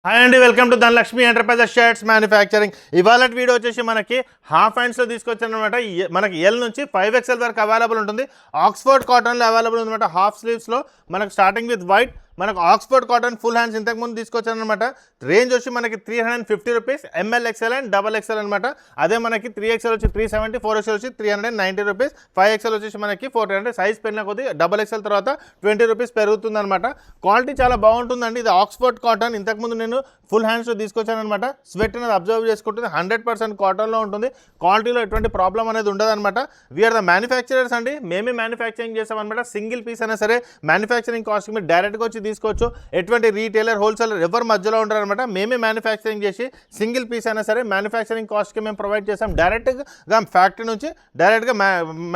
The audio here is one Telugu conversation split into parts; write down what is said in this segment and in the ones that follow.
హాయ్ అండి, welcome to Dhanalakshmi enterprises shirts manufacturing. ఇవాళ వీడియో వచ్చేసి మనకి హాఫ్ హ్యాండ్స్లో తీసుకొచ్చారనమాట. మనకి ఎల్ నుంచి 5XL వరకు అవైలబుల్ ఉంటుంది. ఆక్స్ఫర్డ్ కాటన్లో అవైలబుల్ ఉందన్నమాట. హాఫ్ స్లీవ్స్లో మనకు స్టార్టింగ్ విత్ వైట్, మనకు ఆక్స్ఫర్డ్ కాటన్ ఫుల్ హ్యాండ్స్ ఇంతకుముందు తీసుకొచ్చారనమాట. రేంజ్ వచ్చి మనకి 350 rupees, ML XL and XXL అనమాట. అదే మనకి 3XL వచ్చి 370, 4XL వచ్చి 390 రూపీస్, 5XL వచ్చేసి మనకి 400. సైజ్ పెరిగిన కొద్ది XXL తర్వాత 20 రూపీస్ పెరుగుతుంది అనమాట. క్వాలిటీ చాలా బాగుంటుందండి. ఇది ఆక్స్ఫర్డ్ కాటన్. ఇంతకుముందు నేను ఫుల్ హ్యాండ్స్లో తీసుకొచ్చానమాట. స్వెట్ అనేది అబ్జర్వ్ చేసుకుంటుంది. 100% కాటన్లో ఉంటుంది. క్వాలిటీలో ఎటువంటి ప్రాబ్లం అనేది ఉండదు అనమాట. వీఆర్ ద మ్యానుఫ్యాక్చరర్స్ అండి. మేమే మ్యానుఫ్యాక్చరింగ్ చేస్తామన్నమాట. సింగిల్ పీస్ అయినా సరే మ్యానుఫ్యాక్చరింగ్ కాస్ట్ మీరు డైరెక్ట్గా వచ్చి తీసుకోవచ్చు. ఎటువంటి రీటైలర్, హోల్సేలర్ ఎవరు మధ్యలో ఉంటారనమాట. మేమే మ్యానుఫ్యాక్చరింగ్ చేసి సింగిల్ పీస్ అయినా సరే మ్యానుఫ్యాక్చరింగ్ కాస్ట్కి మేము ప్రొవైడ్ చేస్తాం. డైరెక్ట్గా ఫ్యాక్టరీ నుంచి డైరెక్ట్గా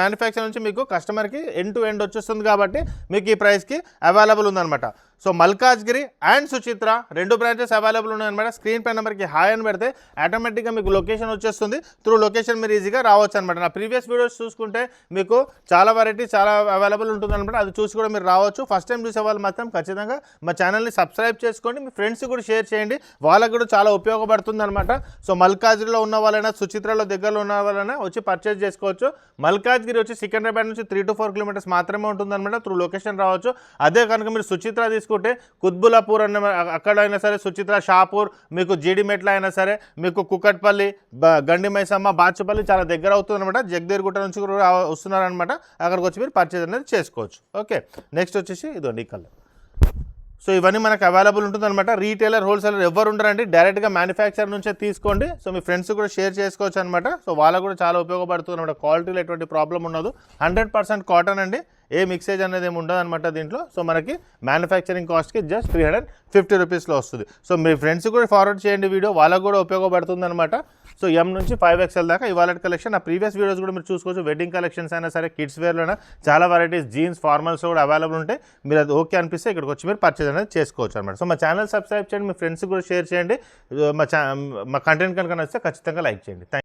మ్యానుఫ్యాక్చర్ నుంచి మీకు కస్టమర్కి ఎండ్ టు ఎండ్ వచ్చేస్తుంది కాబట్టి మీకు ఈ ప్రైస్కి అవైలబుల్ ఉందన్నమాట. సో మల్కాజ్గిరి అండ్ సుచిత్ర రెండు బ్రాంచెస్ అవైలబుల్ ఉన్నాయన్నమాట. స్క్రీన్ పై నెంబర్కి హాయ్ అని పెడితే ఆటోమేటిక్గా మీకు లొకేషన్ వచ్చేస్తుంది. త్రూ లొకేషన్ మీరు ఈజీగా రావచ్చు అనమాట. నా ప్రీవియస్ వీడియోస్ చూసుకుంటే మీకు చాలా వెరైటీ చాలా అవైలబుల్ ఉంటుందన్నమాట. అది చూసి కూడా మీరు రావచ్చు. ఫస్ట్ టైం చూసే వాళ్ళు మాత్రం ఖచ్చితంగా మా ఛానల్ని సబ్స్క్రైబ్ చేసుకోండి. మీ ఫ్రెండ్స్ కూడా షేర్ చేయండి. వాళ్ళకు కూడా చాలా ఉపయోగపడుతుంది అనమాట. సో మల్కాజ్గిరిలో ఉన్న వాళ్ళైనా, సుచిత్రలో దగ్గరలో ఉన్న వాళ్ళైనా వచ్చి పర్చేజ్ చేసుకోవచ్చు. మల్కాజ్గిరి వచ్చి సికింద్రాబాద్ నుంచి 3 to 4 కిలోమీటర్స్ మాత్రమే ఉంటుందన్నమాట. త్రూ లొకేషన్ రావచ్చు. అదే కనుక మీరు సుచిత్ర తీసుకుంటే కుత్బులాపూర్ అన్న అక్కడైనా సరే, సుచిత్ర, షాపూర్, మీకు జీడిమెట్ల అయినా సరే, మీకు కుక్కట్పల్లి, గండి మైసమ్మ, బాచుపల్లి చాలా దగ్గర అవుతుంది అనమాట. జగదేర్గుట్ట నుంచి కూడా వస్తున్నారనమాట. అక్కడికి వచ్చి మీరు పర్చేజ్ అనేది చేసుకోవచ్చు. ఓకే, నెక్స్ట్ వచ్చేసి ఇదండి ఈ కలర్. సో ఇవన్నీ మనకు అవైలబుల్ ఉంటుందన్నమాట. రీటైలర్, హోల్సేలర్ ఎవరు ఉండరండి. డైరెక్ట్గా మ్యానుఫ్యాక్చర్ నుంచే తీసుకోండి. సో మీ ఫ్రెండ్స్ కూడా షేర్ చేసుకోవచ్చు అనమాట. సో వాళ్ళకు కూడా చాలా ఉపయోగపడుతుంది అనమాట. క్వాలిటీలో ఎటువంటి ప్రాబ్లం ఉండదు. 100% కాటన్ అండి. ఏ మిక్సేజ్ అనేది ఏమి ఉండదు అనమాట దీంట్లో. సో మనకి మ్యానుఫ్యాక్చరింగ్ కాస్ట్కి జస్ట్ 350 రూపీస్లో వస్తుంది. సో మీ ఫ్రెండ్స్ కూడా ఫార్వర్డ్ చేయండి వీడియో, వాళ్ళకు కూడా ఉపయోగపడుతుంది అనమాట. సో M నుంచి 5XL దాకా ఇవాళ కలెక్షన్. నా ప్రీవియస్ వీడియోస్ కూడా మీరు చూసుకోవచ్చు. వెడ్డింగ్ కలెక్షన్స్ అయినా సరే, కిడ్స్ వేర్లోనే చాలా వెరైటీస్, జీన్స్, ఫార్మల్స్ కూడా అవైలబుల్ ఉంటాయి. మీరు అది ఓకే అనిపిస్తే ఇక్కడికి వచ్చి మీరు పర్చేజ్ అనేది చేసుకోవచ్చు అనమాట. సో మా ఛానల్ సబ్స్క్రైబ్ చేయండి, మీ ఫ్రెండ్స్ కూడా షేర్ చేయండి. మా కంటెంట్ కనుక నచ్చితే ఖచ్చితంగా లైక్ చేయండి.